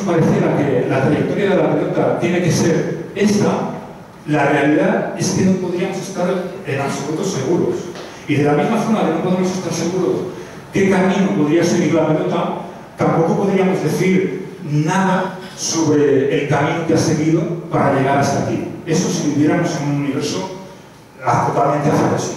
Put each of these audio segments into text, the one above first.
pareciera que la trayectoria de la pelota tiene que ser esta, la realidad es que no podríamos estar en absoluto seguros. Y de la misma forma que no podemos estar seguros qué camino podría seguir la pelota, tampoco podríamos decir nada sobre el camino que ha seguido para llegar hasta aquí. Eso si viviéramos en un universo totalmente azaroso.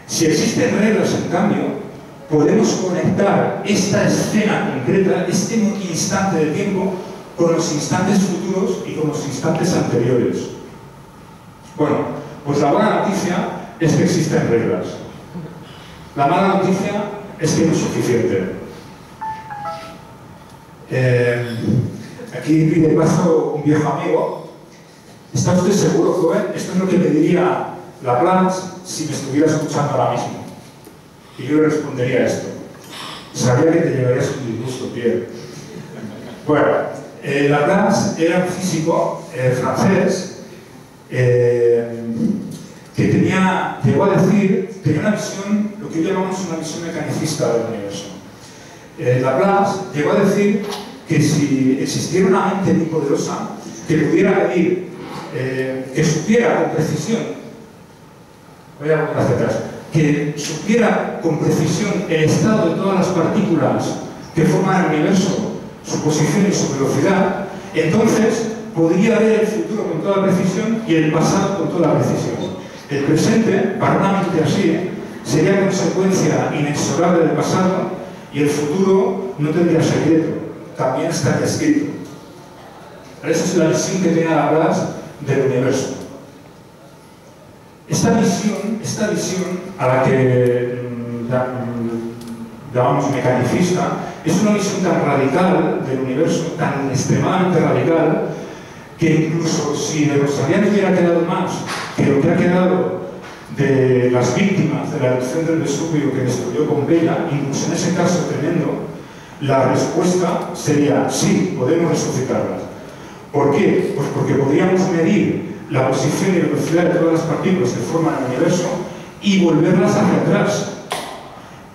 Si existen reglas, en cambio, podemos conectar esta escena concreta, este instante de tiempo, con los instantes futuros y con los instantes anteriores. Bueno, pues la buena noticia es que existen reglas. La mala noticia es que no es suficiente. Aquí pide paso un viejo amigo. ¿Está usted seguro, joven? Esto es lo que me diría Laplace si me estuviera escuchando ahora mismo. Y yo le respondería esto. Sabía que te llevarías un disgusto, Pierre. Bueno, Laplace era un físico francés que llegó a decir, tenía una visión, lo que hoy llamamos una visión mecanicista del universo. Laplace llegó a decir que si existiera una mente muy poderosa que pudiera medir, que supiera con precisión, voy a volver hacia atrás, que supiera con precisión el estado de todas las partículas que forman el universo, su posición y su velocidad, entonces podría ver el futuro con toda precisión y el pasado con toda precisión. El presente, para una mente así, sería consecuencia inexorable del pasado y el futuro no tendría secreto, también estaría escrito. Esa es la visión que tiene Laplace del universo. Esta visión a la que llamamos mecanicista, es una visión tan radical del universo, tan extremadamente radical, que incluso si de Rosaliani hubiera quedado más que lo que ha quedado de las víctimas de la erupción del Vesubio que destruyó Pompeya, incluso en ese caso tremendo, la respuesta sería sí, podemos resucitarlas. ¿Por qué? Pues porque podríamos medir la posición y la velocidad de todas las partículas que forman el universo y volverlas hacia atrás.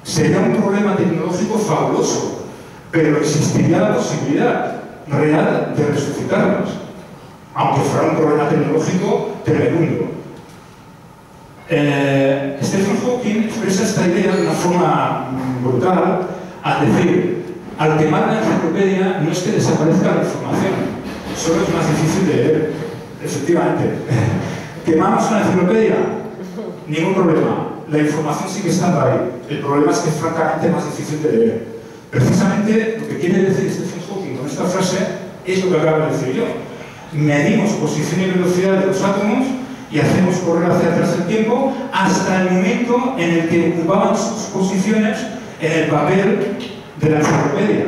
Sería un problema tecnológico fabuloso, pero existiría la posibilidad real de resucitarlas, aunque fuera un problema tecnológico tremendo. Stephen Hawking expresa esta idea de una forma brutal al decir: al quemar la enciclopedia no es que desaparezca la información, solo es más difícil de leer. Efectivamente, quemamos una enciclopedia, ningún problema, la información sigue estando ahí, el problema es que es francamente más difícil de leer. Precisamente lo que quiere decir Stephen Hawking con esta frase es lo que acabo de decir yo. Medimos posición y velocidad de los átomos y hacemos correr hacia atrás el tiempo hasta el momento en el que ocupaban sus posiciones en el papel de la enciclopedia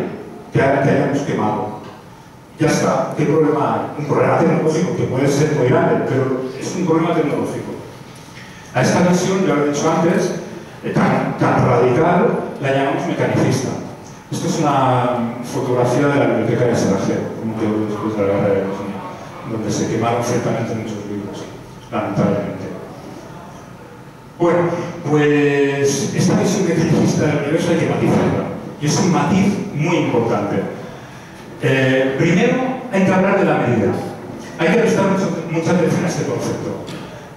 que hayamos quemado. Ya está, ¿qué problema hay? Un problema tecnológico que puede ser muy grande, pero es un problema tecnológico. A esta visión, ya lo he dicho antes, tan radical, la llamamos mecanicista. Esto es una fotografía de la biblioteca de Sarajevo, como quedó después de la guerra de Bosnia, donde se quemaron ciertamente muchos libros, lamentablemente. Bueno, pues esta visión mecanicista del universo hay que matizarla, y es un matiz muy importante. Primero, hay que hablar de la medida. Hay que prestar mucha atención a este concepto.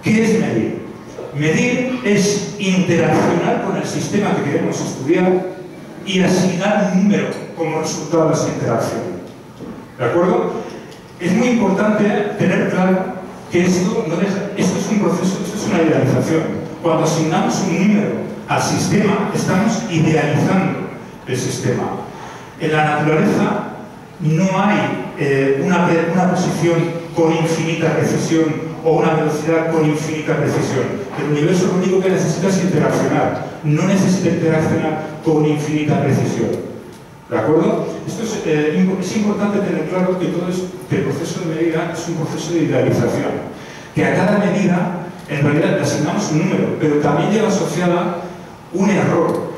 ¿Qué es medir? Medir es interaccionar con el sistema que queremos estudiar y asignar un número como resultado de esa interacción. ¿De acuerdo? Es muy importante tener claro que esto es un proceso, esto es una idealización. Cuando asignamos un número al sistema, estamos idealizando el sistema. En la naturaleza no hay una posición con infinita precisión o una velocidad con infinita precisión. El universo lo único que necesita es interaccionar, no necesita interaccionar con infinita precisión. ¿De acuerdo? Esto es importante tener claro que el proceso de medida es un proceso de idealización, que a cada medida en realidad le asignamos un número, pero también lleva asociada un error.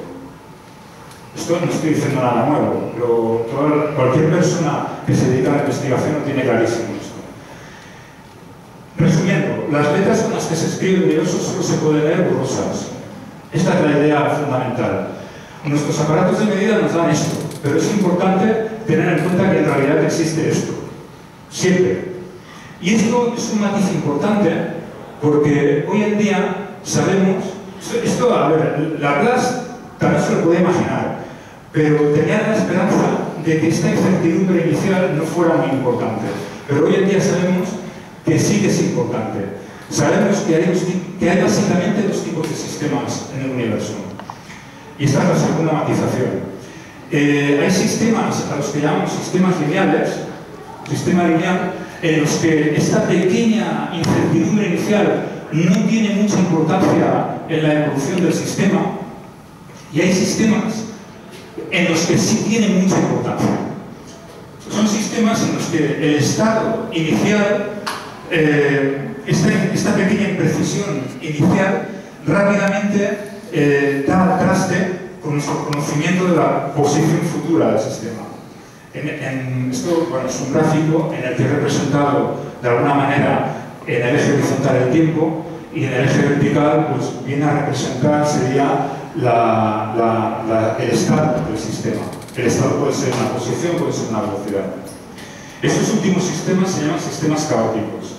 Esto no estoy diciendo nada nuevo, pero cualquier persona que se dedica a la investigación lo tiene clarísimo esto. Resumiendo, las letras con las que se escribe el universo solo se pueden leer borrosas. Esta es la idea fundamental. Nuestros aparatos de medida nos dan esto, pero es importante tener en cuenta que en realidad existe esto, siempre. Y esto es un matiz importante porque hoy en día sabemos, esto, a ver, Laplace también se lo puede imaginar, pero tenía la esperanza de que esta incertidumbre inicial no fuera muy importante. Pero hoy en día sabemos que sí que es importante. Sabemos que hay básicamente dos tipos de sistemas en el universo. Y esta es la segunda matización. Hay sistemas a los que llamamos sistemas lineales, sistema lineal, en los que esta pequeña incertidumbre inicial no tiene mucha importancia en la evolución del sistema, y hay sistemas en los que sí tiene mucha importancia. Son sistemas en los que el estado inicial, esta pequeña imprecisión inicial, rápidamente da al traste con nuestro conocimiento de la posición futura del sistema. Esto, bueno, es un gráfico en el que he representado de alguna manera en el eje horizontal el tiempo, y en el eje vertical pues, viene a representar, sería el estado del sistema. El estado puede ser una posición, puede ser una velocidad. Estos últimos sistemas se llaman sistemas caóticos.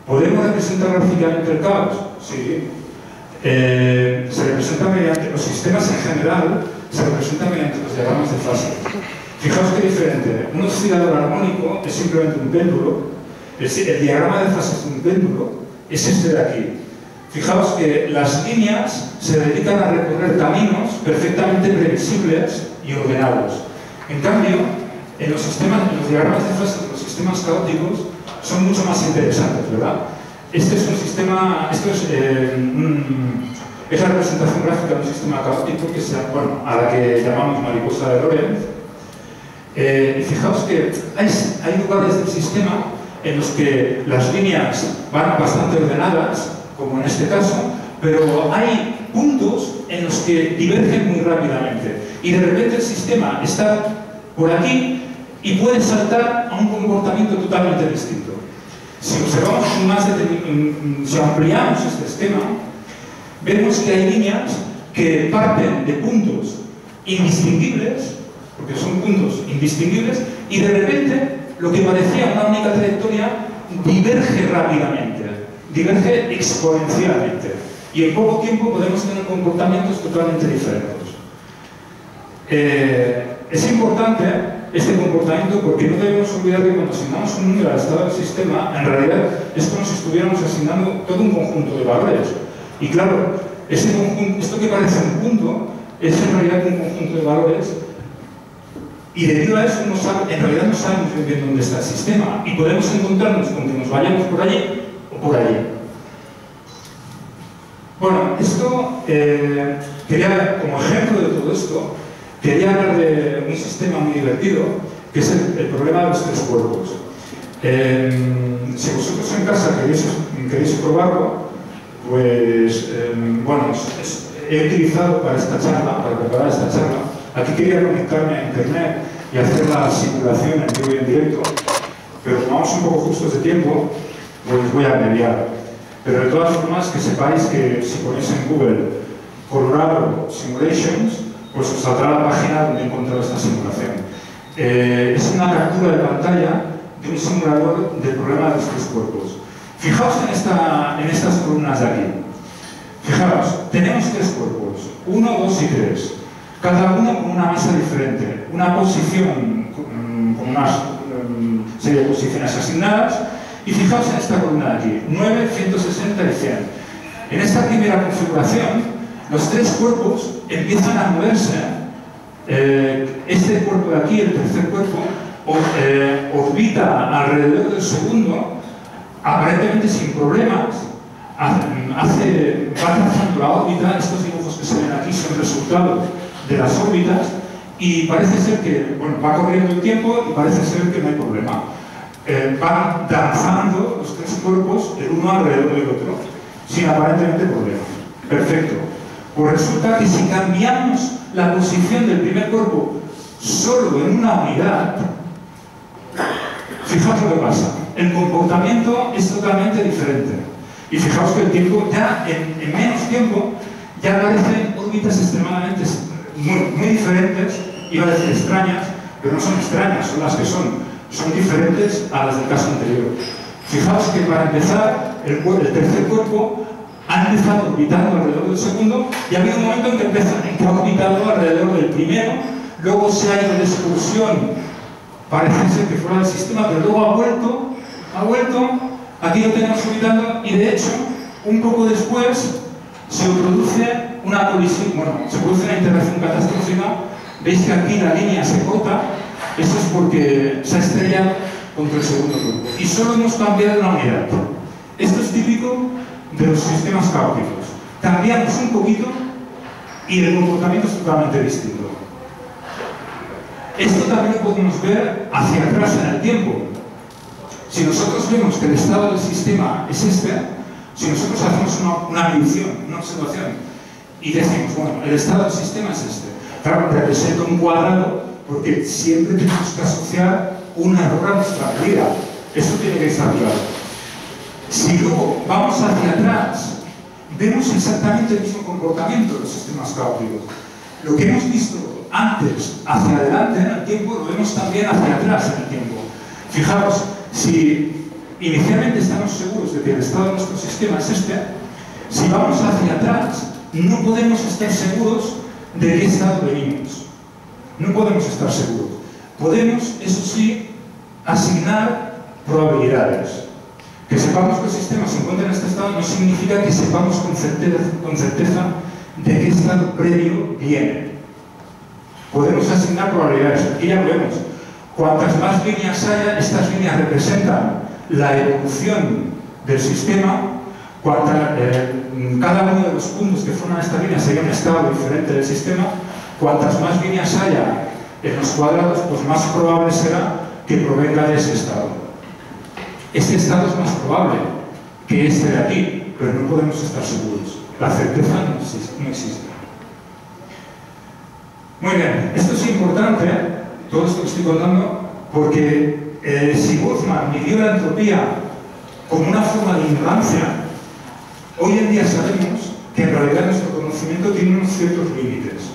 ¿Podemos representar gráficamente el caos? Sí. Se representa mediante los sistemas en general, se representan mediante los diagramas de fase. Fijaos qué diferente. Un oscilador armónico es simplemente un péndulo. El diagrama de fase de un péndulo es este de aquí. Fijaos que las líneas se dedican a recorrer caminos perfectamente previsibles y ordenados. En cambio, en los diagramas de fase de los sistemas caóticos son mucho más interesantes, ¿verdad? Este es un sistema, es la representación gráfica de un sistema caótico que a la que llamamos mariposa de Lorentz. Y fijaos que hay lugares del sistema en los que las líneas van bastante ordenadas, como en este caso, pero hay puntos en los que divergen muy rápidamente. Y de repente el sistema está por aquí y puede saltar a un comportamiento totalmente distinto. Si observamos si ampliamos este esquema, vemos que hay líneas que parten de puntos indistinguibles, porque son puntos indistinguibles, y de repente lo que parecía una única trayectoria diverge rápidamente, diverge exponencialmente, y en poco tiempo podemos tener comportamientos totalmente diferentes. Es importante este comportamiento porque no debemos olvidar que cuando asignamos un número al estado del sistema, en realidad es como si estuviéramos asignando todo un conjunto de valores. Y claro, esto que parece un punto es en realidad un conjunto de valores, y debido a eso en realidad no sabemos muy bien dónde está el sistema, y podemos encontrarnos con que nos vayamos por allí o por allí. Bueno, esto, como ejemplo de todo esto, quería hablar de un sistema muy divertido, que es el problema de los tres cuerpos. Si vosotros en casa queréis probarlo, pues, he utilizado para preparar esta charla, aquí quería conectarme a internet y hacer la simulación en vivo y en directo, pero como vamos un poco justos de tiempo, pues voy a abreviar. Pero de todas formas, que sepáis que si ponéis en Google Colorado Simulations, pues os saldrá la página donde he encontrado esta simulación. Es una captura de pantalla de un simulador del problema de los tres cuerpos. Fijaos en estas columnas de aquí. Fijaos, tenemos tres cuerpos, 1, 2 y 3. Cada uno con una masa diferente, una posición con una serie de posiciones asignadas. Y fijaos en esta columna de aquí, 9, 160 y 100. En esta primera configuración, los tres cuerpos empiezan a moverse. Este cuerpo de aquí, el tercer cuerpo, orbita alrededor del segundo, aparentemente sin problemas. Va trazando la órbita. Estos dibujos que se ven aquí son resultados de las órbitas, y parece ser que va corriendo el tiempo y parece ser que no hay problema. Van danzando los tres cuerpos el uno alrededor del otro, sin aparentemente problemas. Perfecto. Pues resulta que si cambiamos la posición del primer cuerpo solo en una unidad, fijaos lo que pasa. El comportamiento es totalmente diferente. Y fijaos que el tiempo, ya en menos tiempo, ya aparecen órbitas extremadamente muy diferentes, iba a decir extrañas, pero no son extrañas, son las que son diferentes a las del caso anterior. Fijaos que para empezar, el tercer cuerpo ha empezado orbitando alrededor del segundo y ha habido un momento en que ha orbitado alrededor del primero, luego se ha ido de excursión, parece ser que fuera del sistema, pero luego ha vuelto, aquí lo tenemos orbitando y de hecho, un poco después, se produce una colisión, se produce una interacción catastrófica. Veis que aquí la línea se corta, eso es porque se ha estrellado contra el segundo cuerpo. Y solo hemos cambiado una unidad. Esto es típico de los sistemas caóticos. Cambiamos un poquito y el comportamiento es totalmente distinto. Esto también lo podemos ver hacia atrás en el tiempo. Si nosotros vemos que el estado del sistema es este, si nosotros hacemos una medición, una observación, y decimos, bueno, el estado del sistema es este, claro, representa un cuadrado porque siempre tenemos que asociar un error a nuestra medida. Eso tiene que estar claro. Si luego vamos hacia atrás, vemos exactamente el mismo comportamiento de los sistemas caóticos. Lo que hemos visto antes hacia adelante en el tiempo, lo vemos también hacia atrás en el tiempo. Fijaos, si inicialmente estamos seguros de que el estado de nuestro sistema es este, si vamos hacia atrás, no podemos estar seguros de qué estado venimos. No podemos estar seguros. Podemos, eso sí, asignar probabilidades. Que sepamos que el sistema se encuentra en este estado no significa que sepamos con certeza de qué estado previo viene. Podemos asignar probabilidades. Aquí ya lo vemos. Cuantas más líneas haya, estas líneas representan la evolución del sistema. Cada uno de los puntos que forman esta línea sería un estado diferente del sistema. Cuantas más líneas haya en los cuadrados, pues más probable será que provenga de ese estado. Este estado es más probable que este de aquí, pero no podemos estar seguros. La certeza no existe. Muy bien, esto es importante, todo esto que estoy contando, porque si Boltzmann midió la entropía como una forma de ignorancia, hoy en día sabemos que en realidad nuestro conocimiento tiene unos ciertos límites.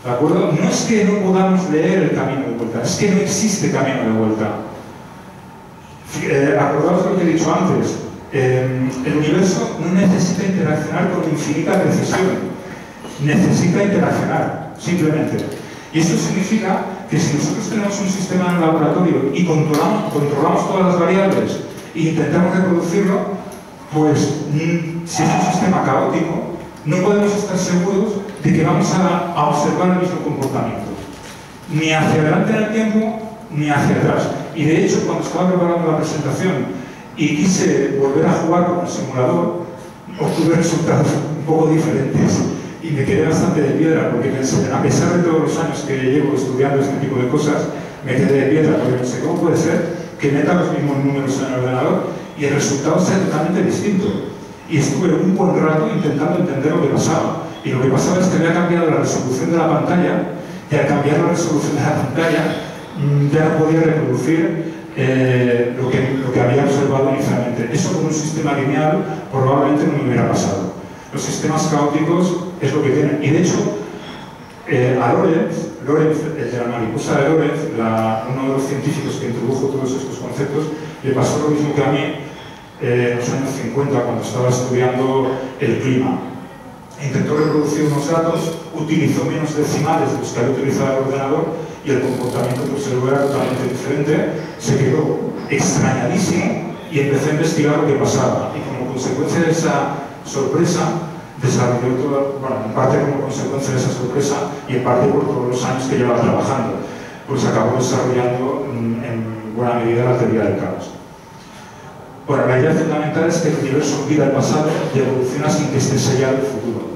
¿De acuerdo? No es que no podamos leer el camino de vuelta, es que no existe camino de vuelta. Acordaos lo que he dicho antes, el universo no necesita interaccionar con infinita precisión, necesita interaccionar, simplemente. Y eso significa que si nosotros tenemos un sistema en el laboratorio y controlamos todas las variables e intentamos reproducirlo, pues si es un sistema caótico, no podemos estar seguros de que vamos a observar el mismo comportamiento, ni hacia adelante en el tiempo, ni hacia atrás. Y de hecho, cuando estaba preparando la presentación y quise volver a jugar con el simulador, obtuve resultados un poco diferentes y me quedé bastante de piedra, porque pensé, a pesar de todos los años que llevo estudiando este tipo de cosas, me quedé de piedra, porque pensé, ¿cómo puede ser que meta los mismos números en el ordenador y el resultado sea totalmente distinto? Y estuve un buen rato intentando entender lo que pasaba. Y lo que pasaba es que había cambiado la resolución de la pantalla, y al cambiar la resolución de la pantalla ya no podía reproducir lo que había observado inicialmente. Eso con un sistema lineal probablemente no me hubiera pasado. Los sistemas caóticos es lo que tienen. Y de hecho, a Lorentz, el de la mariposa de Lorentz, uno de los científicos que introdujo todos estos conceptos, le pasó lo mismo que a mí en los años 50, cuando estaba estudiando el clima. Intentó reproducir unos datos, utilizó menos decimales de los que había utilizado el ordenador y el comportamiento que observó era totalmente diferente. Se quedó extrañadísimo y empezó a investigar lo que pasaba. Y como consecuencia de esa sorpresa, desarrolló todo, bueno, en parte como consecuencia de esa sorpresa y en parte por todos los años que llevaba trabajando, pues acabó desarrollando en buena medida la teoría del caos. Bueno, la idea fundamental es que el universo olvida el pasado y evoluciona sin que esté sellado el futuro.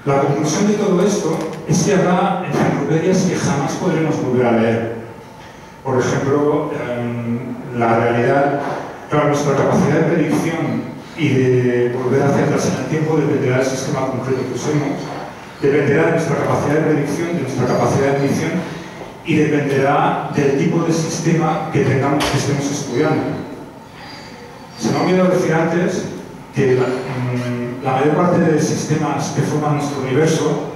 La conclusión de todo esto es que habrá enciclopedias que jamás podremos volver a leer. Por ejemplo, la realidad, claro, nuestra capacidad de predicción y de volver hacia atrás en el tiempo dependerá del sistema concreto que usemos, dependerá de nuestra capacidad de predicción, de nuestra capacidad de medición y dependerá del tipo de sistema que tengamos, que estemos estudiando. Se me ha olvidado decir antes que la mayor parte de sistemas que forman nuestro universo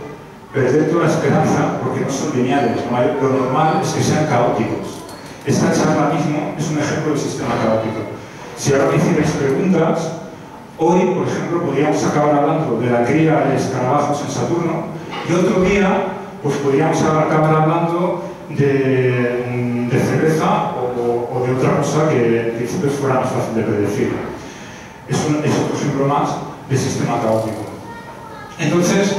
perder toda la esperanza porque no son lineales. Lo normal es que sean caóticos. Esta charla mismo es un ejemplo del sistema caótico. Si ahora me hicierais preguntas, hoy, por ejemplo, podríamos acabar hablando de la cría de escarabajos en Saturno y otro día, pues podríamos acabar hablando de cerveza o de otra cosa que en principio fuera más fácil de predecir. Es otro ejemplo más de sistema caótico. Entonces,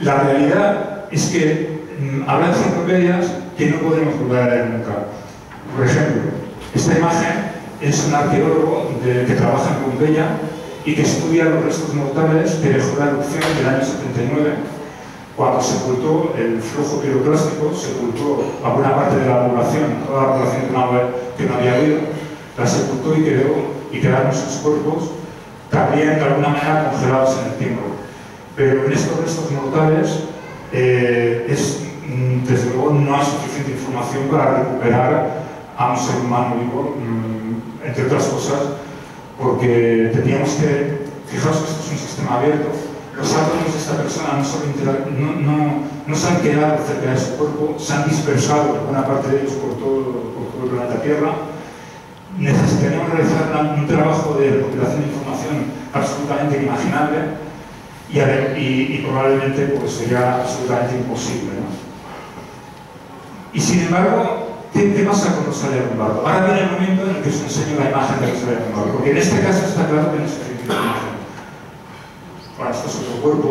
la realidad es que habrá enciclopedias que no podremos volver a leer nunca. Por ejemplo, esta imagen es un arqueólogo que trabaja en Pompeya y que estudia los restos mortales que dejó la erupción del año 79, cuando sepultó el flujo piroclástico, sepultó a buena parte de la población, toda la población que no había habido, la sepultó y quedaron sus cuerpos también de alguna manera congelados en el tiempo. Pero en estos restos mortales desde luego no hay suficiente información para recuperar a un ser humano vivo, entre otras cosas, porque teníamos que, fijaos que esto es un sistema abierto, los átomos de esta persona no se han quedado cerca de su cuerpo, se han dispersado buena parte de ellos por todo el planeta Tierra. Necesitaríamos realizar un trabajo de recopilación de información absolutamente inimaginable y probablemente pues, sería absolutamente imposible, ¿no? Y sin embargo, ¿qué pasa con Rosalía Lombardo? Ahora viene el momento en el que os enseño la imagen de Rosalía Lombardo, porque en este caso está claro que no se refiere a la imagen. Bueno, esto es otro cuerpo.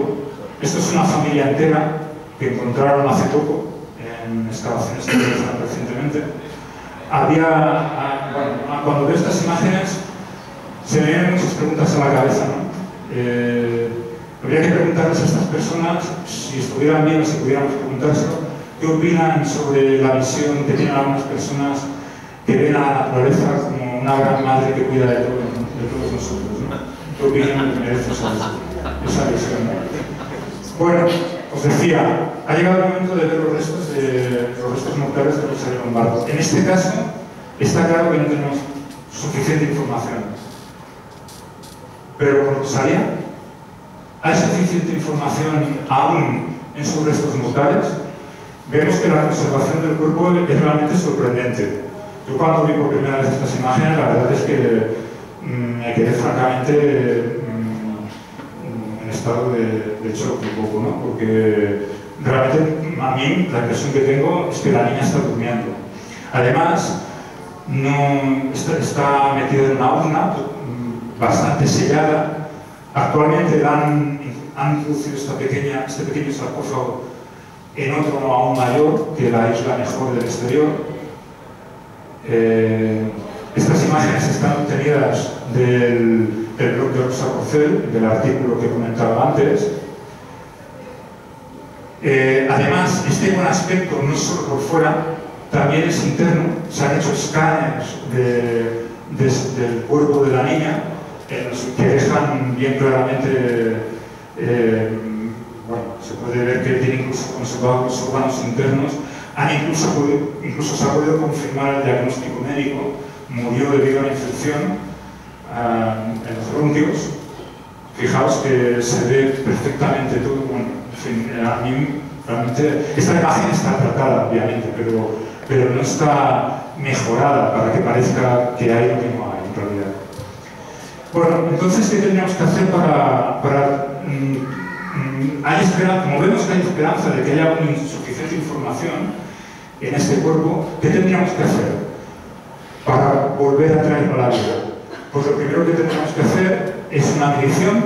Esto es una familia entera que encontraron hace poco en excavaciones que realizaron recientemente. Cuando veo estas imágenes se me vienen muchas preguntas a la cabeza, ¿no? Habría que preguntarles a estas personas, si estuvieran bien o si pudiéramos preguntárselo, qué opinan sobre la visión que tienen algunas personas que ven a la naturaleza como una gran madre que cuida de todos nosotros, ¿no? ¿Qué opinan que merece esa visión, ¿no? Bueno, os decía, ha llegado el momento de ver los restos mortales de Rosalía Lombardo. En este caso, está claro que no tenemos suficiente información. Pero con Rosalía, ¿hay suficiente información aún en sus restos mortales? Vemos que la conservación del cuerpo es realmente sorprendente. Yo cuando vi por primera vez estas imágenes, la verdad es que me quedé francamente en estado de shock un poco, ¿no? Porque realmente a mí la impresión que tengo es que la niña está durmiendo. Además, está metida en una urna bastante sellada. Actualmente han introducido este pequeño sarcófago en otro aún mayor, que la isla mejor del exterior. Estas imágenes están obtenidas del blog de Rosa Porcel, del artículo que comentaba antes. Además, este buen aspecto no solo por fuera, también es interno. Se han hecho escáneres del cuerpo de la niña, que dejan bien claramente, bueno, se puede ver que tiene incluso conservados los órganos internos. Incluso se ha podido confirmar el diagnóstico médico. Murió debido a una infección en los bronquios. Fijaos que se ve perfectamente todo. Bueno, en fin, a mí realmente esta imagen está tratada, obviamente, pero no está mejorada para que parezca que hay lo que no hay en realidad. Bueno, entonces, ¿qué tendríamos que hacer hay esperanza, como vemos que hay esperanza de que haya suficiente información en este cuerpo? ¿Qué tendríamos que hacer para volver a traerlo a la vida? Pues lo primero que tendríamos que hacer es una medición,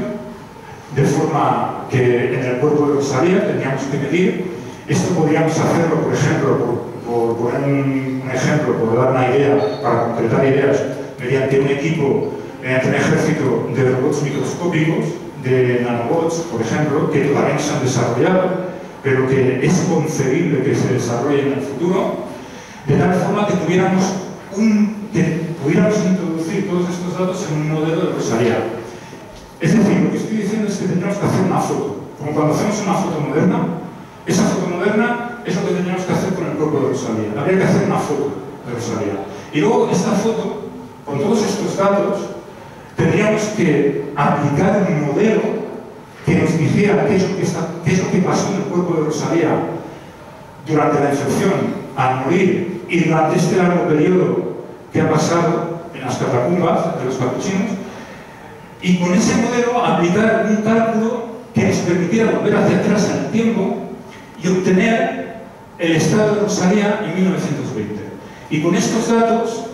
de forma que en el cuerpo de Rosalía tendríamos que medir. Esto podríamos hacerlo, por ejemplo, por poner un ejemplo, por dar una idea, para concretar ideas, mediante un equipo, mediante un ejército de robots microscópicos, de nanobots, por ejemplo, que todavía no se han desarrollado, pero que es concebible que se desarrollen en el futuro, de tal forma que pudiéramos introducir todos estos datos en un modelo de Rosalía. Es decir, lo que estoy diciendo es que tendríamos que hacer una foto. Como cuando hacemos una foto moderna, esa foto moderna es lo que tendríamos que hacer con el cuerpo de Rosalía. Habría que hacer una foto de Rosalía. Y luego esta foto, con todos estos datos, tendríamos que aplicar un modelo que nos dijera qué es lo que pasó en el cuerpo de Rosalía durante la infección, al morir, y durante este largo periodo que ha pasado en las catacumbas de los capuchinos, y con ese modelo aplicar un cálculo que nos permitiera volver hacia atrás en el tiempo y obtener el estado de Rosalía en 1920. Y con estos datos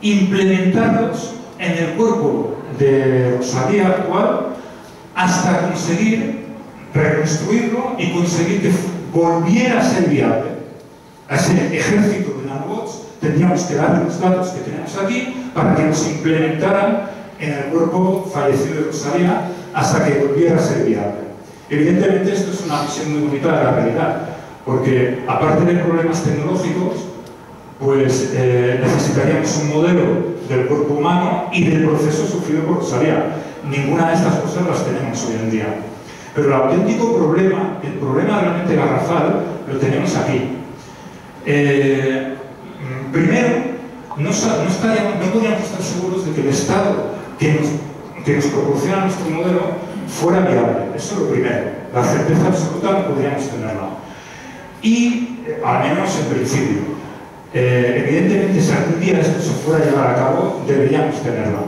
implementarlos en el cuerpo de Rosalía actual hasta conseguir reconstruirlo y conseguir que volviera a ser viable. A ese ejército de nanobots tendríamos que darle los datos que tenemos aquí para que nos implementaran en el cuerpo fallecido de Rosalía hasta que volviera a ser viable. Evidentemente esto es una visión muy bonita de la realidad, porque aparte de problemas tecnológicos, pues necesitaríamos un modelo del cuerpo humano y del proceso sufrido por Rosalía. Ninguna de estas cosas las tenemos hoy en día. Pero el auténtico problema, el problema realmente garrafal, lo tenemos aquí. Primero, no podríamos estar seguros de que el estado que nos proporciona nuestro modelo fuera viable. Eso es lo primero. La certeza absoluta no podríamos tenerla. Y, al menos en principio, evidentemente, si algún día esto se fuera a llevar a cabo, deberíamos tenerla.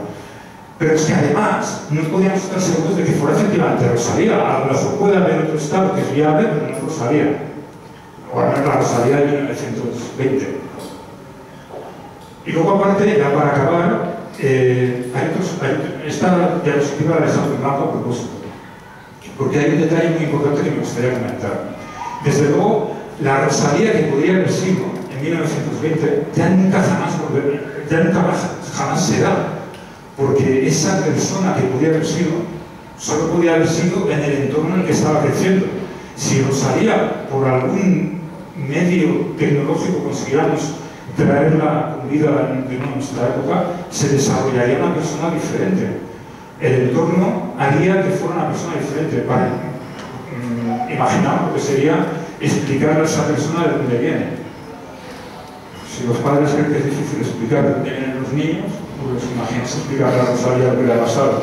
Pero es que además no podríamos estar seguros de que fuera efectivamente Rosalía. A lo mejor puede haber otro estado que es viable, pero no es Rosalía. O al menos la Rosalía de 1920. Y luego, aparte, ya para acabar, esta diapositiva la he dejado en blanco a propósito, porque hay un detalle muy importante que me gustaría comentar. Desde luego, la Rosalía que podría haber sido en 1920 ya nunca jamás será, porque esa persona que podría haber sido solo podía haber sido en el entorno en el que estaba creciendo. Si Rosalía, por algún medio tecnológico, consiguiéramos traerla con vida de nuestra época, se desarrollaría una persona diferente. El entorno haría que fuera una persona diferente. Imaginamos lo que sería explicarle a esa persona de dónde viene. Si los padres creen que es difícil explicar de dónde vienen los niños, pues imagínense explicarle a Rosalía lo que le ha pasado.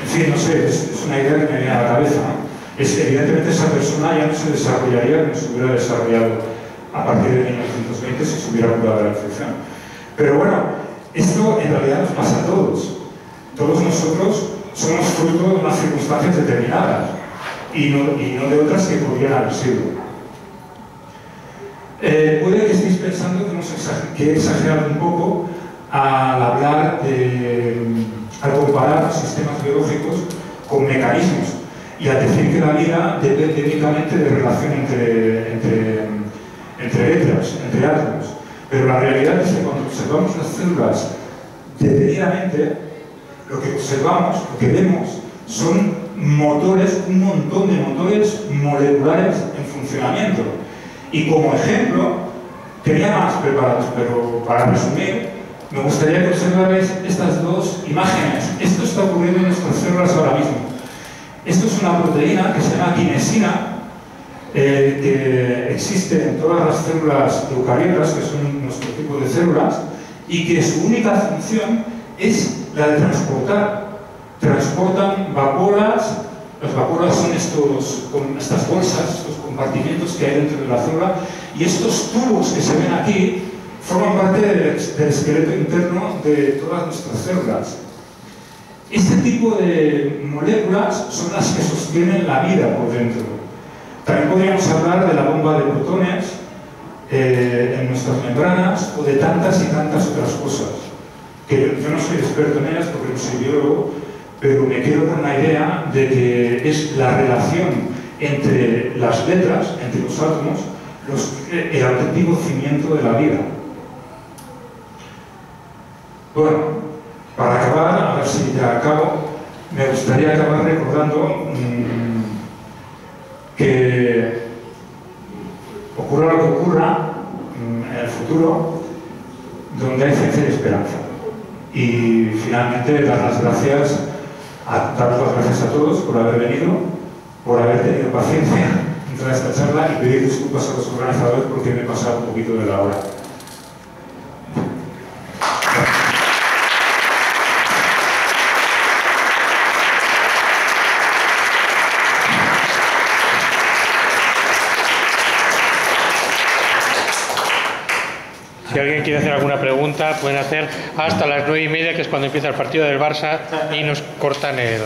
En fin, no sé, es una idea que me viene a la cabeza, ¿no? Evidentemente esa persona ya no se desarrollaría como se hubiera desarrollado a partir de 1920 si se hubiera curado de la infección. Pero bueno, esto en realidad nos pasa a todos. Todos nosotros somos fruto de unas circunstancias determinadas y no de otras que podrían haber sido. Puede que estéis pensando que he exagerado un poco al hablar al comparar sistemas biológicos con mecanismos y al decir que la vida depende únicamente de relación entre letras, entre átomos. Pero la realidad es que cuando observamos las células detenidamente, lo que observamos, lo que vemos, son motores, un montón de motores moleculares en funcionamiento. Y como ejemplo, tenía más preparados, pero para resumir, me gustaría que observarais estas dos imágenes. Esto está ocurriendo en nuestras células ahora mismo. Esto es una proteína que se llama kinesina, que existe en todas las células eucariotas, que son nuestro tipo de células, y que su única función es la de transportar. Transportan vacuolas. Las vacuolas son estas bolsas, estos compartimentos que hay dentro de la célula, y estos tubos que se ven aquí forman parte del esqueleto interno de todas nuestras células. Este tipo de moléculas son las que sostienen la vida por dentro. También podríamos hablar de la bomba de protones en nuestras membranas o de tantas y tantas otras cosas, que yo no soy experto en ellas porque no soy biólogo, pero me quedo con la idea de que es la relación entre las letras, entre los átomos, el auténtico cimiento de la vida. Bueno, para acabar, a ver si ya acabo, me gustaría acabar recordando que ocurra lo que ocurra en el futuro, donde hay ciencia y esperanza. Y finalmente, dar las gracias a todos por haber venido, por haber tenido paciencia en toda esta charla y pedir disculpas a los organizadores porque me he pasado un poquito de la hora. alguien quiere hacer alguna pregunta, pueden hacer hasta las 9:30, que es cuando empieza el partido del Barça, y nos cortan el...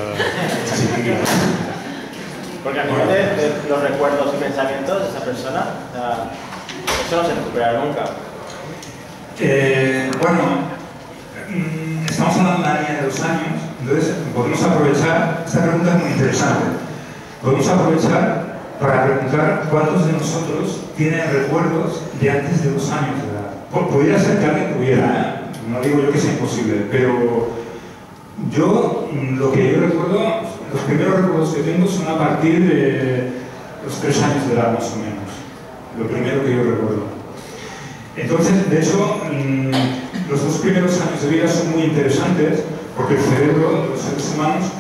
Porque a nivel de los recuerdos y pensamientos de esa persona, eso no se recuperará nunca. Bueno, estamos hablando de una niña de 2 años, entonces podemos aprovechar, esta pregunta es muy interesante, podemos aprovechar para preguntar cuántos de nosotros tienen recuerdos de antes de 2 años de edad. Podría ser que alguien tuviera, no digo yo que sea imposible, pero yo, lo que yo recuerdo, los primeros recuerdos que tengo son a partir de los 3 años de edad más o menos, lo primero que yo recuerdo. Entonces, de hecho, los 2 primeros años de vida son muy interesantes porque el cerebro de los seres humanos,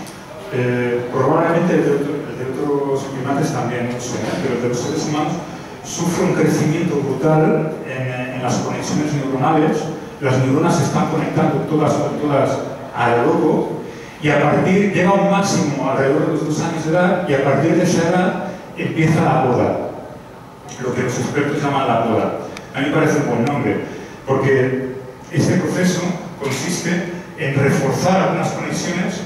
probablemente el de otros primates también, no sé, pero el de los seres humanos sufre un crecimiento brutal en las conexiones neuronales. Las neuronas se están conectando todas a lo loco y a partir, llega a un máximo alrededor de los 2 años de edad y a partir de esa edad empieza la poda, lo que los expertos llaman la poda. A mí me parece un buen nombre, porque este proceso consiste en reforzar algunas conexiones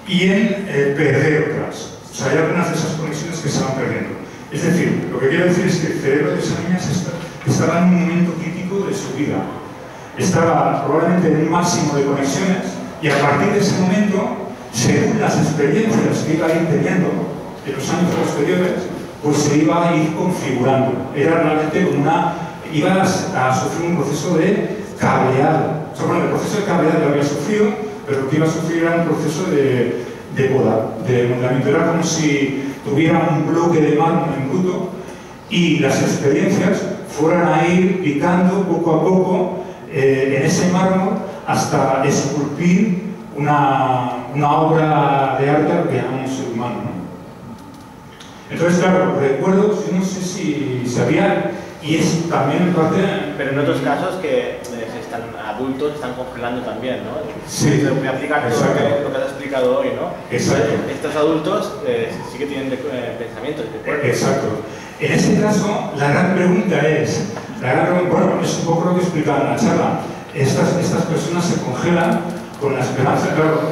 y en perder otras. O sea, hay algunas de esas conexiones que se van perdiendo. Es decir, lo que quiero decir es que el cerebro de esa niña estaba en un momento crítico de su vida. Estaba probablemente en un máximo de conexiones y a partir de ese momento, según las experiencias que iba a ir teniendo en los años posteriores, pues se iba a ir configurando. Era realmente como iba a sufrir un proceso de cableado. O sea, bueno, el proceso de cableado lo había sufrido, pero lo que iba a sufrir era un proceso de poda, de modelamiento. Era como si tuviera un bloque de mármol en bruto y las experiencias fueran a ir picando poco a poco en ese mármol hasta esculpir una obra de arte a lo que llamamos ser humano, ¿no? Entonces, claro, recuerdos, yo no sé si sabía, y es también en parte... Pero en otros casos que adultos están congelando también, ¿no? Sí. Se puede aplicar todo lo que has explicado hoy, ¿no? Exacto. Estos adultos sí que tienen pensamientos. Exacto. En este caso, la gran pregunta es, bueno, es un poco lo que explicaba en la charla, estas personas se congelan con la esperanza, claro,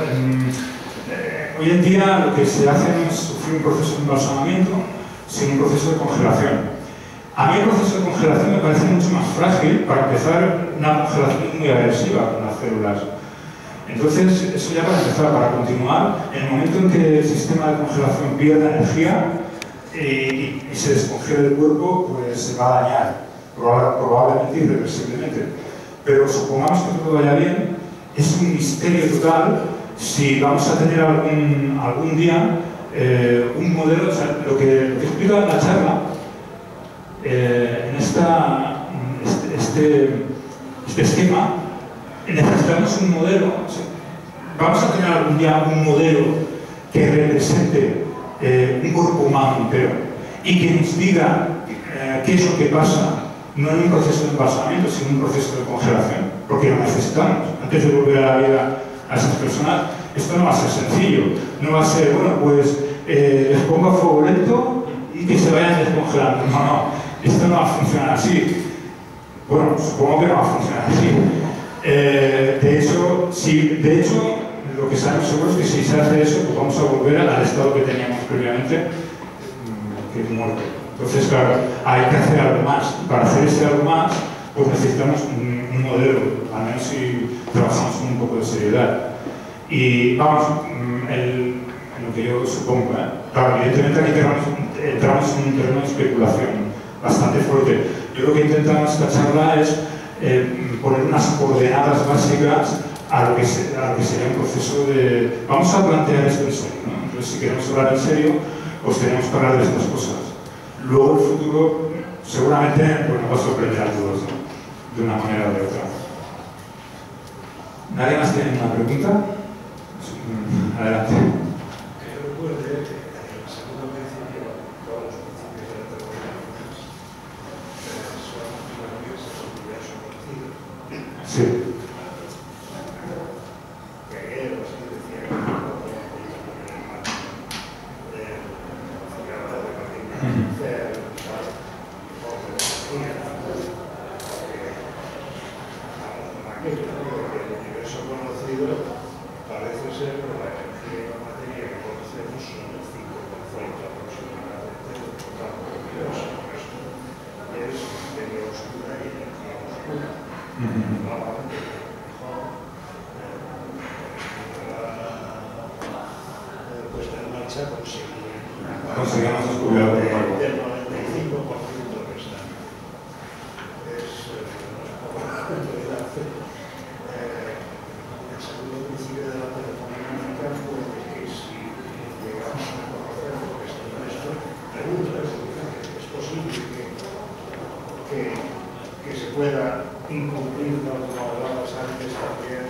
hoy en día lo que se hace no es sufrir un proceso de embalsamamiento, sino un proceso de congelación. A mí el proceso de congelación me parece mucho más frágil, para empezar, una congelación muy agresiva con las células. Entonces, eso ya para empezar, para continuar, en el momento en que el sistema de congelación pierda energía y se descongela el cuerpo, pues se va a dañar, probablemente irreversiblemente. Pero supongamos que todo vaya bien, es un misterio total si vamos a tener algún día un modelo, o sea, lo que explica en la charla, en este esquema, necesitamos un modelo, o sea, vamos a tener algún día un modelo que represente un cuerpo humano entero y que nos diga qué es lo que pasa, no en un proceso de embalsamamiento, sino en un proceso de congelación, porque lo necesitamos. Antes de volver a la vida a esas personas, esto no va a ser sencillo, no va a ser, bueno, pues les pongo a fuego lento y que se vayan descongelando. No. Esto no va a funcionar así. Bueno, supongo que no va a funcionar así. De hecho, lo que sabemos seguro es que si se hace eso, pues vamos a volver al estado que teníamos previamente, que es muerto. Entonces, claro, hay que hacer algo más. Para hacer ese algo más, pues necesitamos un modelo, al menos si trabajamos con un poco de seriedad. Y vamos, en lo que yo supongo, claro, evidentemente aquí entramos en un terreno de especulación bastante fuerte. Yo lo que he intentado en esta charla es poner unas coordenadas básicas a lo que sería un proceso de... Vamos a plantear esto en serio, ¿no? Entonces, si queremos hablar en serio, pues tenemos que hablar de estas cosas. Luego el futuro seguramente pues, nos va a sorprender a todos, ¿no? De una manera o de otra. ¿Nadie más tiene una pregunta? Adelante. Sí. el universo conocido parece ser que la energía y la materia que conocemos son el 5% aproximadamente del total del universo. El resto es materia oscura y energía oscura. Normalmente, puesta en marcha conseguimos descubrir algo nuevo. Del 95% restante. Es en realidad el segundo principio de la termodinámica puede que si llegamos a conocer lo que está en esto, preguntas, es posible que se pueda incumplir, como hablabas antes también,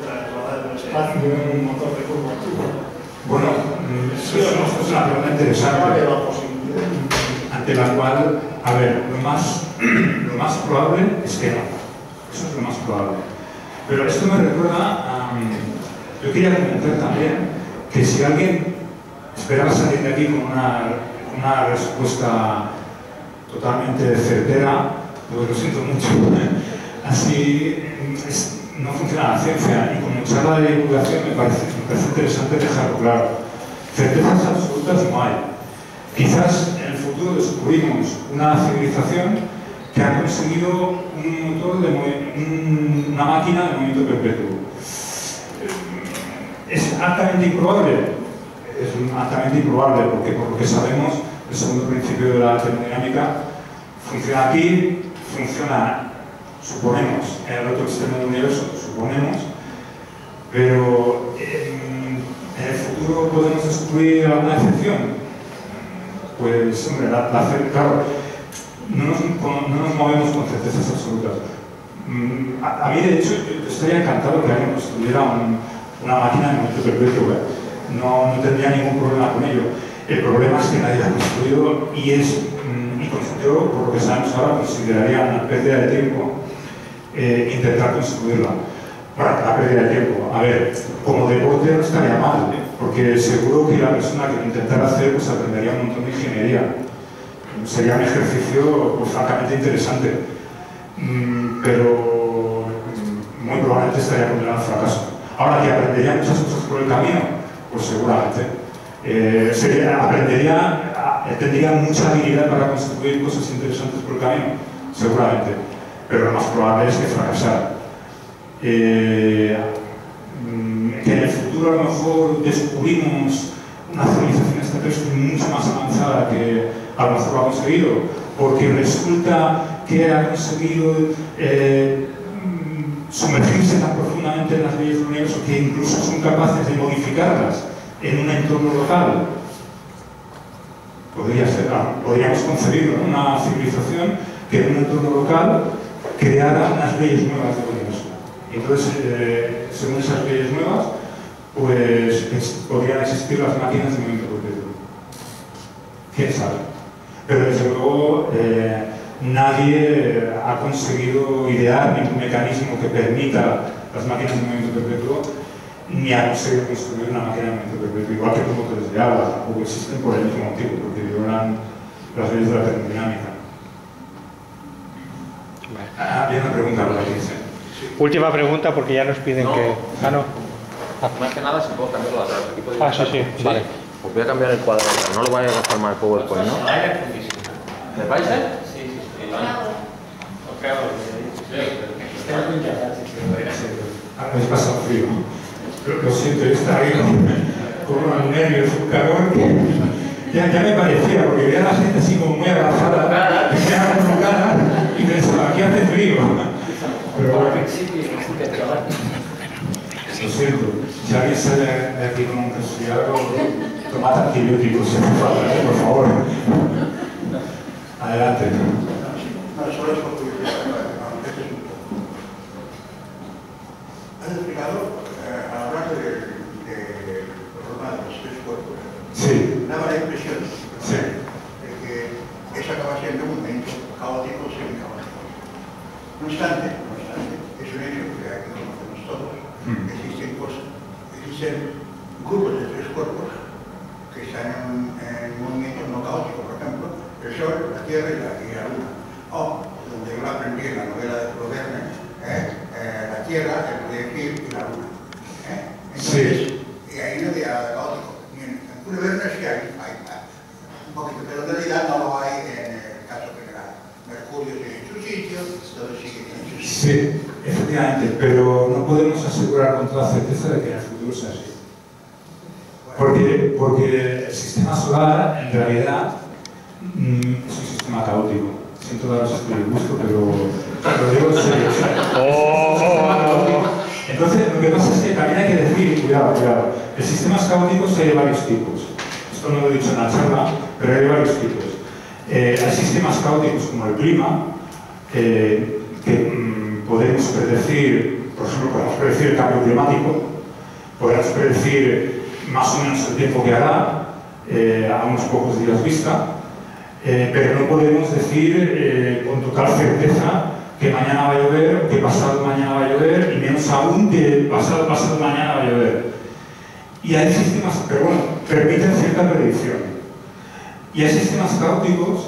trasladar el espacio en un motor de curvatura. Bueno, eso es una pregunta interesante, ante la cual, a ver, lo más probable es que no. Eso es lo más probable. Pero esto me recuerda a... Yo quería comentar también que si alguien esperaba salir de aquí con una respuesta totalmente certera, pues lo siento mucho. Así no funciona la ciencia, y como charla de divulgación me parece interesante dejarlo claro. Certezas absolutas no hay. Quizás en el futuro descubrimos una civilización que ha conseguido un motor una máquina de movimiento perpetuo. Es altamente improbable. Es altamente improbable porque, por lo que sabemos, el segundo principio de la termodinámica funciona aquí, funciona, suponemos, en el otro extremo del universo, suponemos, pero en el futuro podemos descubrir alguna excepción. Pues, hombre, claro, no nos movemos con certezas absolutas. A mí, de hecho, yo estaría encantado que alguien construyera una máquina de movimiento perpetuo. No tendría ningún problema con ello. El problema es que nadie la ha construido y yo, por lo que sabemos ahora, consideraría una pérdida de tiempo intentar construirla. Bueno, la pérdida de tiempo. A ver, como deporte no estaría mal, porque seguro que la persona que lo intentara hacer pues aprendería un montón de ingeniería. Sería un ejercicio pues, francamente interesante, pero muy probablemente estaría condenado al fracaso. Ahora, que aprendería muchas cosas por el camino, pues seguramente. Tendría mucha habilidad para construir cosas interesantes por el camino, seguramente, pero lo más probable es que fracasara. Que en el futuro a lo mejor descubrimos una civilización extraterrestre mucho más avanzada que a lo mejor lo ha conseguido, porque resulta que ha conseguido sumergirse tan profundamente en las leyes del universo que incluso son capaces de modificarlas en un entorno local. Podría ser, podríamos concebirlo, ¿no? Una civilización que en un entorno local creara unas leyes nuevas del universo. Y entonces, según esas leyes nuevas, pues podrían existir las máquinas de movimiento perpetuo. ¿Quién sabe? Pero desde luego nadie ha conseguido idear ningún mecanismo que permita las máquinas de movimiento perpetuo, ni ha conseguido construir una máquina de movimiento perpetuo, igual que los motores de agua, tampoco existen por el mismo motivo, porque violan las leyes de la termodinámica. Había una pregunta por aquí, ¿sí? Última pregunta, porque ya nos piden que... no. Más que nada, si puedo cambiarlo atrás. Sí. Vale. Pues voy a cambiar el cuadro. No lo vaya a gastar más el PowerPoint, ¿no? ¿Me vais, Sí. Ahora me pasa frío. Lo siento, está ahí con unos nervios, un calor que ya me parecía, porque veía a la gente así como muy abrazada, que se ha colocada y pensaba, aquí hace frío. Pero bueno, lo siento, si alguien sale de aquí con un resfriado, tomad antibióticos, si hace falta, por favor. Adelante. No, solo es porque has explicado, al hablar del problema de los tres cuerpos, Sí. daba la impresión Sí. de que eso acaba siendo un movimiento caótico o semi-caótico. No obstante, es un hecho que aquí conocemos todos, existen grupos de tres cuerpos que están en movimiento no caótico, por ejemplo, el Sol, la Tierra y la Luna. O, donde yo lo aprendí en la novela de Flaubert, Tierra, el proyectil y la Luna. Entonces, Sí. y ahí no había caótico. En Culeverna sí hay un poquito, pero en realidad no lo hay en el caso general. Mercurio sigue en su sitio, todo sigue en su sitio. Sí, efectivamente, pero no podemos asegurar con toda certeza de que en el futuro sea así. Porque el sistema solar, en realidad, es un sistema caótico. Siento daros este disgusto, pero lo digo en serio. Entonces, lo que pasa es que también hay que decir, cuidado, el sistema caótico hay de varios tipos. Esto no lo he dicho en la charla, pero hay de varios tipos. Hay sistemas caóticos como el clima, que podemos predecir, por ejemplo, podemos predecir el cambio climático, podemos predecir más o menos el tiempo que hará, a unos pocos días vista, pero no podemos decir con total certeza que mañana va a llover, o que pasado mañana va a llover, y menos aún que pasado mañana va a llover. Y hay sistemas, pero bueno, permiten cierta predicción. Y hay sistemas caóticos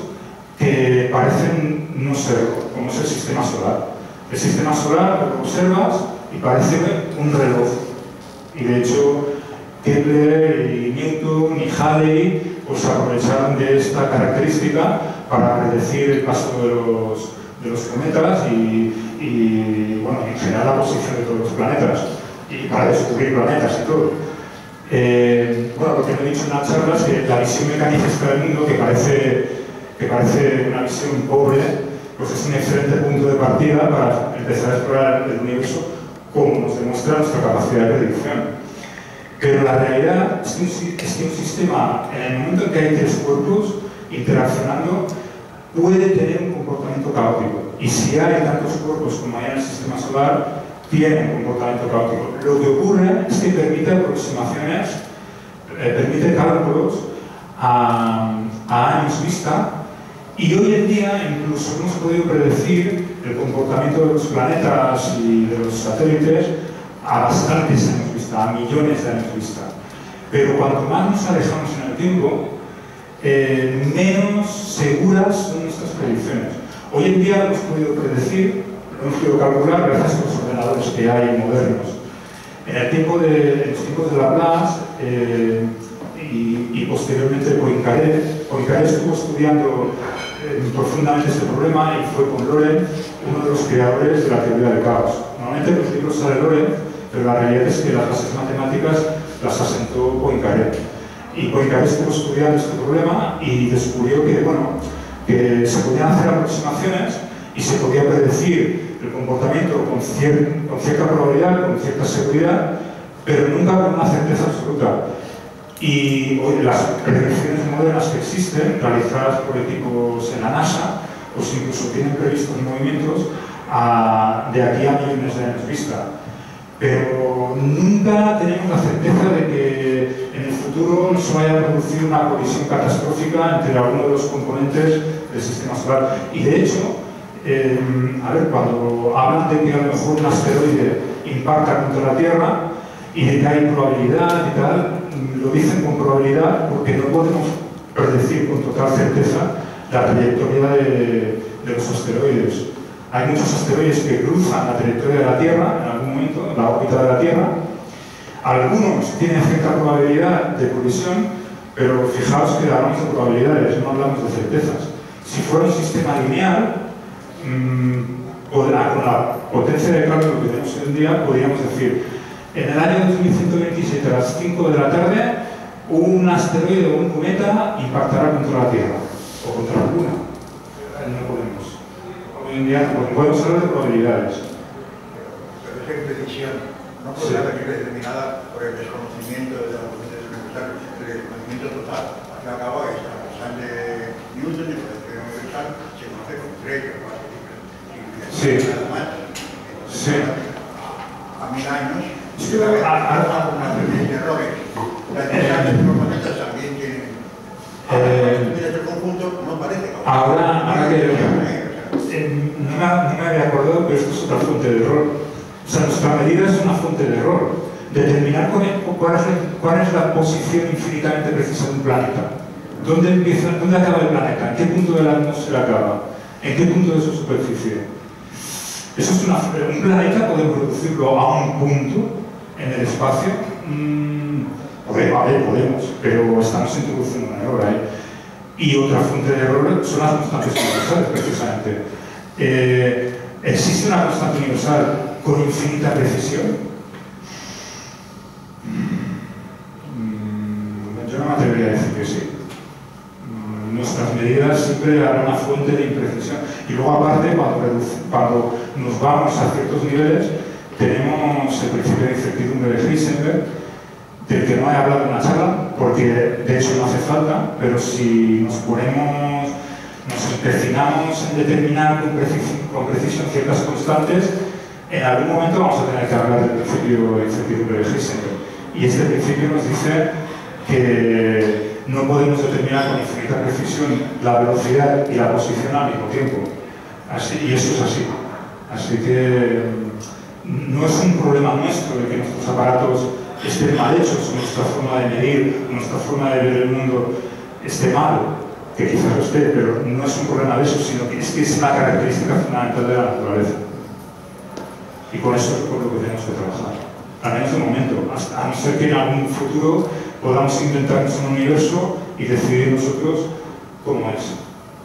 que parecen no serlo, como es el sistema solar. El sistema solar lo observas y parece un reloj. Y de hecho, Kepler y Newton y Halley pues aprovecharon de esta característica para predecir el paso de los cometas y bueno, en general la posición de todos los planetas y para descubrir planetas y todo. Bueno, lo que no he dicho en la charla es que la visión mecanicista del mundo, que parece una visión pobre, pues es un excelente punto de partida para empezar a explorar el universo, como nos demuestra nuestra capacidad de predicción. Pero la realidad es que un sistema, en el momento en que hay tres cuerpos interaccionando, puede tener un comportamiento caótico. Y si hay tantos cuerpos como hay en el sistema solar, tiene un comportamiento caótico. Lo que ocurre es que permite aproximaciones, permite cálculos a años vista, y hoy en día incluso hemos podido predecir el comportamiento de los planetas y de los satélites a bastantes años vista, a millones de años vista. Pero cuanto más nos alejamos en el tiempo, menos seguras son nuestras predicciones. Hoy en día lo hemos podido predecir, lo hemos podido calcular gracias a los ordenadores que hay modernos. En los tiempos de Laplace y posteriormente Poincaré estuvo estudiando profundamente este problema y fue con Lorentz uno de los creadores de la teoría del caos. Normalmente los libros sale Lorentz, pero la realidad es que las bases matemáticas las asentó Poincaré. Y Poincaré estuvo estudiando este problema y descubrió que, bueno, que se podían hacer aproximaciones y se podía predecir el comportamiento con cierta probabilidad, con cierta seguridad, pero nunca con una certeza absoluta. Y hoy las predicciones modernas que existen, realizadas por equipos en la NASA, pues incluso tienen previstos movimientos de aquí a millones de años vista. Pero nunca tenemos la certeza de que en el futuro no se vaya a producir una colisión catastrófica entre alguno de los componentes del sistema solar. Y de hecho, cuando hablan de que a lo mejor un asteroide impacta contra la Tierra y de que hay probabilidad y tal, lo dicen con probabilidad porque no podemos predecir con total certeza la trayectoria de los asteroides. Hay muchos asteroides que cruzan la trayectoria de la Tierra en algún momento, la órbita de la Tierra. Algunos tienen cierta probabilidad de colisión, pero fijaos que hablamos de probabilidades, no hablamos de certezas. Si fuera un sistema lineal, con la potencia de cálculo que tenemos hoy en día, podríamos decir, en el año 2127 a las 5 de la tarde, un asteroide o un cometa impactará contra la Tierra o contra la Luna. No podemos. Hoy en día no podemos hablar de probabilidades. Pero esa imprecisión no podrá venir determinada por el desconocimiento de los necesarios, el desconocimiento total. Al fin y al cabo, esta cosa de Newton y por el universal se conoce como estrella, sí. Nada más. Sí. A 1000 años, sí. Una serie de errores. Las distancias de los planetas también tienen. El conjunto no parece. Ahora que no me había acordado, pero esto es otra fuente de error. O sea, nuestra medida es una fuente de error. Determinar cuál es la posición infinitamente precisa de un planeta. ¿Dónde acaba el planeta? ¿En qué punto de la atmósfera acaba? ¿En qué punto de su superficie? Eso es un planeta, podemos reducirlo a un punto en el espacio. Podemos, pero estamos introduciendo un error ahí. Y otra fuente de error son las constantes universales, precisamente. ¿Existe una constante universal con infinita precisión? Yo no me atrevería a decir que sí. Nuestras medidas siempre harán una fuente de imprecisión. Y luego, aparte, cuando nos vamos a ciertos niveles, tenemos el principio de incertidumbre de Heisenberg, del que no he hablado en la charla, porque de hecho no hace falta, pero si nos empecinamos en determinar con precisión ciertas constantes, en algún momento vamos a tener que hablar del principio de incertidumbre de Heisenberg. Y este principio nos dice que no podemos determinar con infinita precisión la velocidad y la posición al mismo tiempo. Y eso es así. Así que no es un problema nuestro de que nuestros aparatos estén mal hechos, nuestra forma de medir, nuestra forma de ver el mundo esté mal, que quizás lo esté, pero no es un problema de eso, sino que es la característica fundamental de la naturaleza. Y con eso es por lo que tenemos que trabajar. Al menos de momento, a no ser que en algún futuro podamos inventarnos un universo y decidir nosotros cómo es.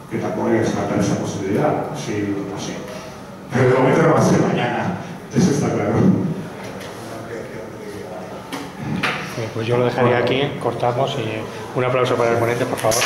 Que tampoco hay que descartar esa posibilidad, así. Pero de momento no va a ser mañana, eso está claro. Pues yo lo dejaría aquí, cortamos y un aplauso para el ponente, por favor.